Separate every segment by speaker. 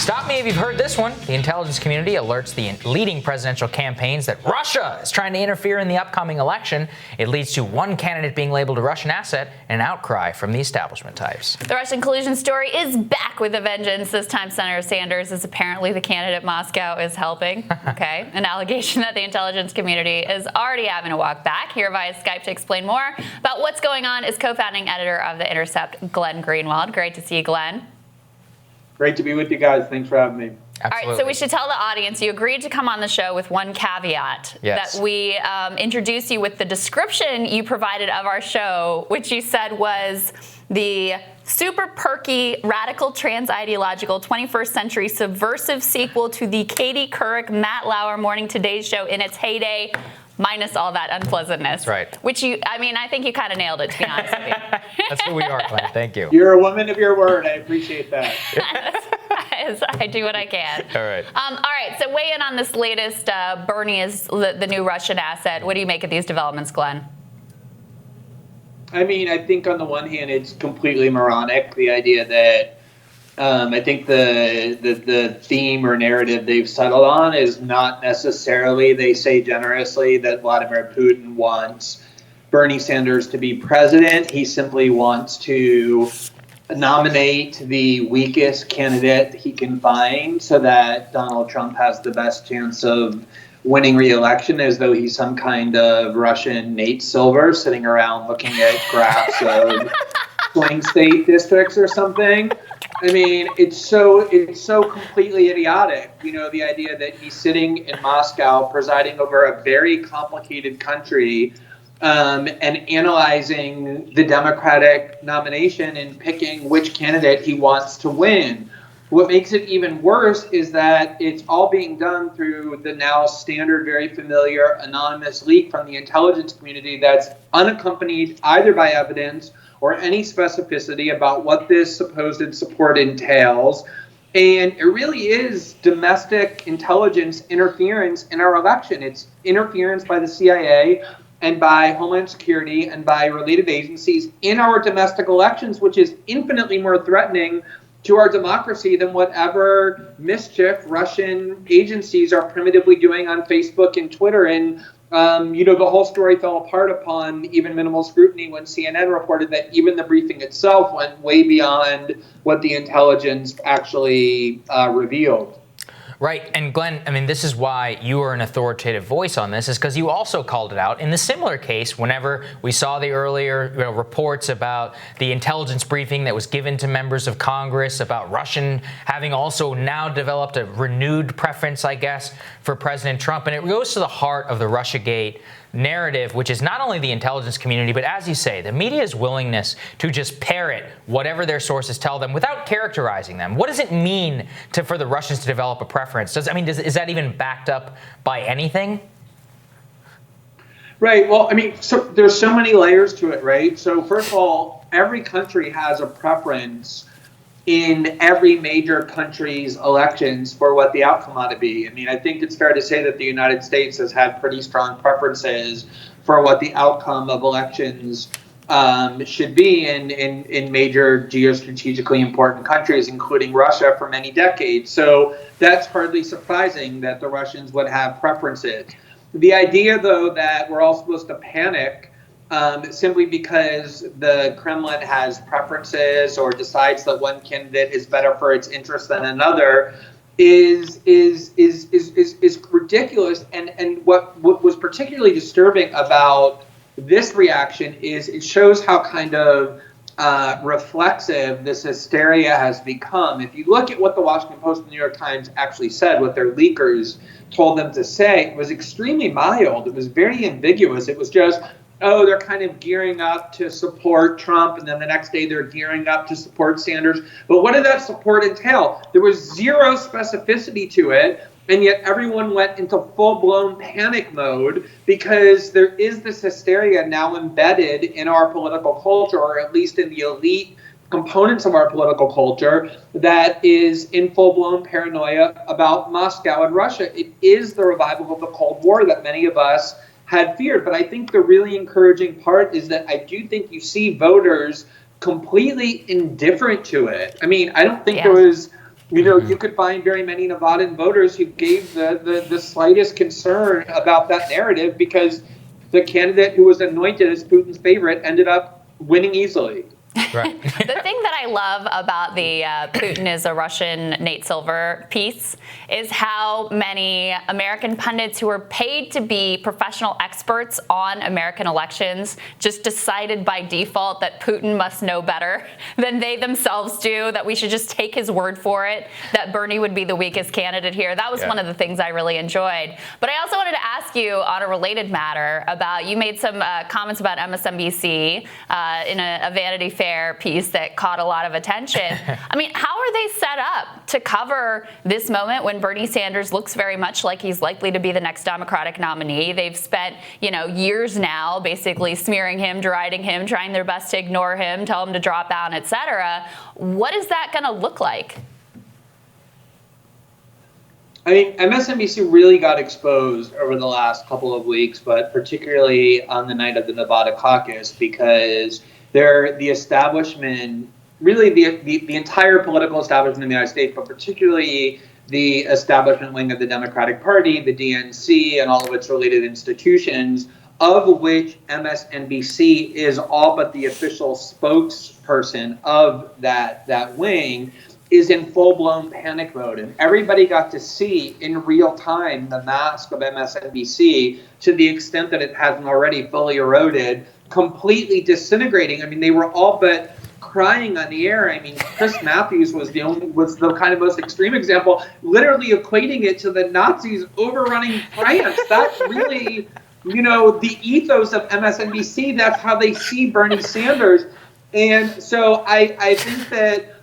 Speaker 1: Stop me if you've heard this one. The intelligence community alerts the leading presidential campaigns that Russia is trying to interfere in the upcoming election. It leads to one candidate being labeled a Russian asset and an outcry from the establishment types.
Speaker 2: The Russian collusion story is back with a vengeance. This time, Senator Sanders is apparently the candidate Moscow is helping. Okay, an allegation that the intelligence community is already having to walk back. Here via Skype to explain more about what's going on is co-founding editor of the Intercept, Glenn Greenwald. Great to see you, Glenn.
Speaker 3: Great to be with you guys. Thanks for having me.
Speaker 1: Absolutely.
Speaker 2: All right, so we should tell the audience you agreed to come on the show with one caveat,
Speaker 1: yes,
Speaker 2: that we introduce you with the description you provided of our show, which you said was the super perky, radical, trans-ideological, 21st century subversive sequel to the Katie Couric, Matt Lauer Morning Today show in its heyday, minus all that unpleasantness.
Speaker 1: Right.
Speaker 2: Which I think you kind of nailed it, to be honest with you.
Speaker 1: That's who we are, Glenn. Thank you.
Speaker 3: You're a woman of your word. I appreciate that.
Speaker 2: I do what I can.
Speaker 1: All right.
Speaker 2: All right. So weigh in on this latest. Bernie is the new Russian asset. What do you make of these developments, Glenn?
Speaker 3: I mean, I think on the one hand, it's completely moronic. The idea that I think the theme or narrative they've settled on is not necessarily, they say generously, that Vladimir Putin wants Bernie Sanders to be president. He simply wants to nominate the weakest candidate he can find so that Donald Trump has the best chance of winning re-election, as though he's some kind of Russian Nate Silver sitting around looking at graphs of swing state districts or something. I mean, it's so completely idiotic. You know, the idea that he's sitting in Moscow presiding over a very complicated country, and analyzing the Democratic nomination and picking which candidate he wants to win. What makes it even worse is that it's all being done through the now standard, very familiar anonymous leak from the intelligence community that's unaccompanied either by evidence or any specificity about what this supposed support entails. And it really is domestic intelligence interference in our election. It's interference by the CIA and by Homeland Security and by related agencies in our domestic elections, which is infinitely more threatening to our democracy than whatever mischief Russian agencies are primitively doing on Facebook and Twitter. And, the whole story fell apart upon even minimal scrutiny when CNN reported that even the briefing itself went way beyond what the intelligence actually revealed.
Speaker 1: Right. And Glenn, I mean, this is why you are an authoritative voice on this, is because you also called it out in the similar case whenever we saw the earlier reports about the intelligence briefing that was given to members of Congress about Russian having also now developed a renewed preference, I guess, for President Trump. And it goes to the heart of the Russiagate narrative, which is not only the intelligence community, but as you say, the media's willingness to just parrot whatever their sources tell them without characterizing them. What does it mean for the Russians to develop a preference? Is that even backed up by anything?
Speaker 3: Right. Well, I mean, so there's so many layers to it, right? So first of all, every country has a preference in every major country's elections for what the outcome ought to be. I mean, I think it's fair to say that the United States has had pretty strong preferences for what the outcome of elections should be in major geostrategically important countries, including Russia, for many decades. So that's hardly surprising that the Russians would have preferences. The idea, though, that we're all supposed to panic simply because the Kremlin has preferences or decides that one candidate is better for its interest than another is ridiculous. And what was particularly disturbing about this reaction is it shows how kind of reflexive this hysteria has become. If you look at what the Washington Post and the New York Times actually said, what their leakers told them to say, it was extremely mild. It was very ambiguous. It was just, oh, they're kind of gearing up to support Trump, and then the next day they're gearing up to support Sanders. But what did that support entail? There was zero specificity to it, and yet everyone went into full-blown panic mode because there is this hysteria now embedded in our political culture, or at least in the elite components of our political culture, that is in full-blown paranoia about Moscow and Russia. It is the revival of the Cold War that many of us had feared. But I think the really encouraging part is that I do think you see voters completely indifferent to it. I mean, I don't think there was You know, you could find very many Nevadan voters who gave the slightest concern about that narrative because the candidate who was anointed as Putin's favorite ended up winning easily.
Speaker 1: Right.
Speaker 2: The thing that I love about the Putin is a Russian Nate Silver piece is how many American pundits who are paid to be professional experts on American elections just decided by default that Putin must know better than they themselves do, that we should just take his word for it, that Bernie would be the weakest candidate here. That was one of the things I really enjoyed. But I also wanted to ask you on a related matter about, you made some comments about MSNBC in a Vanity Fair piece that caught a lot of attention. I mean, how are they set up to cover this moment when Bernie Sanders looks very much like he's likely to be the next Democratic nominee? They've spent, years now basically smearing him, deriding him, trying their best to ignore him, tell him to drop out, etc. What is that going to look like?
Speaker 3: I mean, MSNBC really got exposed over the last couple of weeks, but particularly on the night of the Nevada caucus, because the establishment, really the entire political establishment in the United States, but particularly the establishment wing of the Democratic Party, the DNC, and all of its related institutions, of which MSNBC is all but the official spokesperson of that wing, is in full-blown panic mode. And everybody got to see in real time the mask of MSNBC, to the extent that it hasn't already fully eroded, completely disintegrating. I mean, they were all but crying on the air. I mean, Chris Matthews was the kind of most extreme example, literally equating it to the Nazis overrunning France. That's really, the ethos of MSNBC. That's how they see Bernie Sanders. And so I think that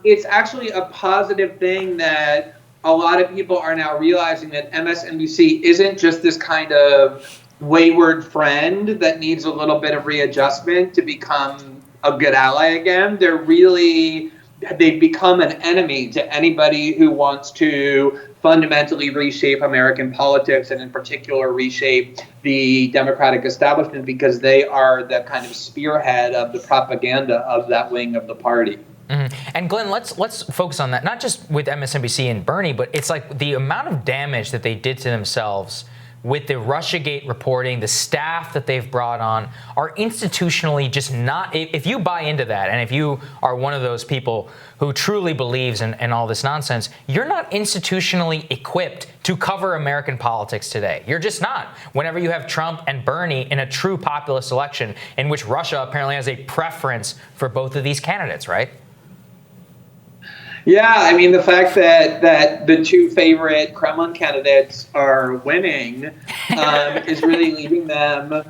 Speaker 3: it's actually a positive thing that a lot of people are now realizing that MSNBC isn't just this kind of wayward friend that needs a little bit of readjustment to become a good ally again. They've become an enemy to anybody who wants to fundamentally reshape American politics, and in particular reshape the Democratic establishment, because they are the kind of spearhead of the propaganda of that wing of the party.
Speaker 1: Mm-hmm. And Glenn, let's focus on that, not just with MSNBC and Bernie, but it's like the amount of damage that they did to themselves with the Russiagate reporting, the staff that they've brought on are institutionally just not, if you buy into that, and if you are one of those people who truly believes in all this nonsense, you're not institutionally equipped to cover American politics today. You're just not. Whenever you have Trump and Bernie in a true populist election in which Russia apparently has a preference for both of these candidates, right?
Speaker 3: Yeah, I mean, the fact that the two favorite Kremlin candidates are winning is really leaving them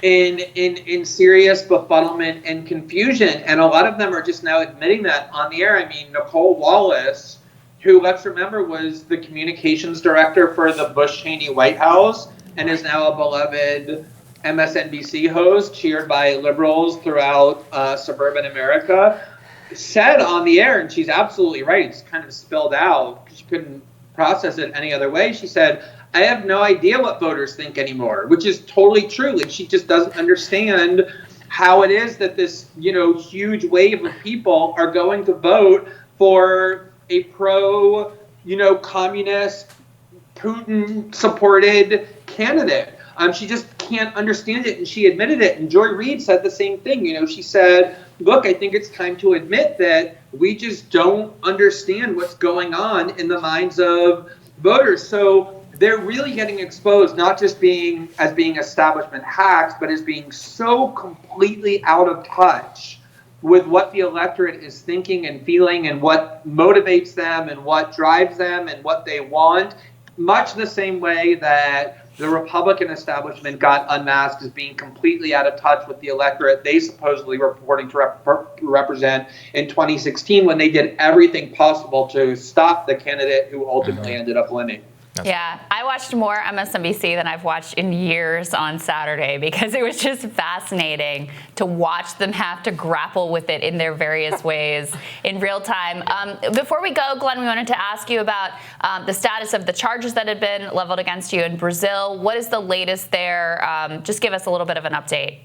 Speaker 3: in serious befuddlement and confusion. And a lot of them are just now admitting that on the air. I mean, Nicole Wallace, who, let's remember, was the communications director for the Bush-Cheney White House and is now a beloved MSNBC host, cheered by liberals throughout suburban America, said on the air, and she's absolutely right, it's kind of spilled out because she couldn't process it any other way. She said, I have no idea what voters think anymore, which is totally true. And she just doesn't understand how it is that this, huge wave of people are going to vote for a pro, communist, Putin-supported candidate. She just can't understand it, and she admitted it. And Joy Reid said the same thing. She said, look, I think it's time to admit that we just don't understand what's going on in the minds of voters. So they're really getting exposed, not just being establishment hacks, but as being so completely out of touch with what the electorate is thinking and feeling and what motivates them and what drives them and what they want, much the same way that the Republican establishment got unmasked as being completely out of touch with the electorate they supposedly were purporting to represent in 2016, when they did everything possible to stop the candidate who ultimately ended up winning.
Speaker 2: Yeah, I watched more MSNBC than I've watched in years on Saturday, because it was just fascinating to watch them have to grapple with it in their various ways in real time. Before we go, Glenn, we wanted to ask you about the status of the charges that had been leveled against you in Brazil. What is the latest there? Just give us a little bit of an update.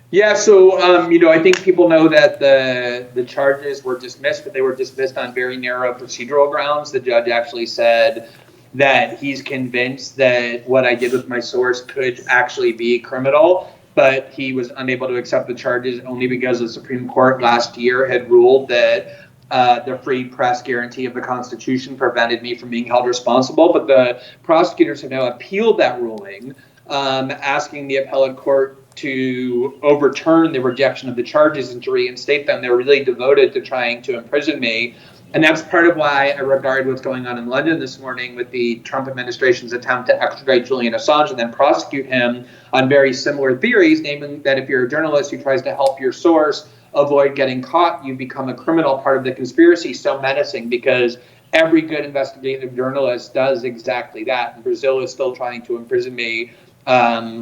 Speaker 3: Yeah, so I think people know that the charges were dismissed, but they were dismissed on very narrow procedural grounds. The judge actually said that he's convinced that what I did with my source could actually be criminal, but he was unable to accept the charges only because the Supreme Court last year had ruled that the free press guarantee of the Constitution prevented me from being held responsible. But the prosecutors have now appealed that ruling, asking the appellate court to overturn the rejection of the charges and to reinstate them. They're really devoted to trying to imprison me. And that's part of why I regard what's going on in London this morning with the Trump administration's attempt to extradite Julian Assange and then prosecute him on very similar theories, namely that if you're a journalist who tries to help your source avoid getting caught, you become a criminal part of the conspiracy. So menacing, because every good investigative journalist does exactly that. And Brazil is still trying to imprison me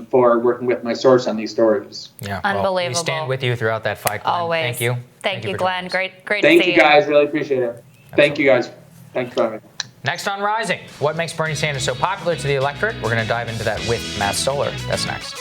Speaker 3: for working with my source on these stories.
Speaker 1: Yeah,
Speaker 2: unbelievable.
Speaker 1: Well, we stand with you throughout that fight, Glenn.
Speaker 2: Always.
Speaker 1: Thank you.
Speaker 2: Thank you, Glenn. Great to see you.
Speaker 3: Thank you, guys. Really appreciate it. Thank you, guys. Thanks for having me.
Speaker 1: Next on Rising, what makes Bernie Sanders so popular to the electorate? We're going to dive into that with Matt Stoller. That's next.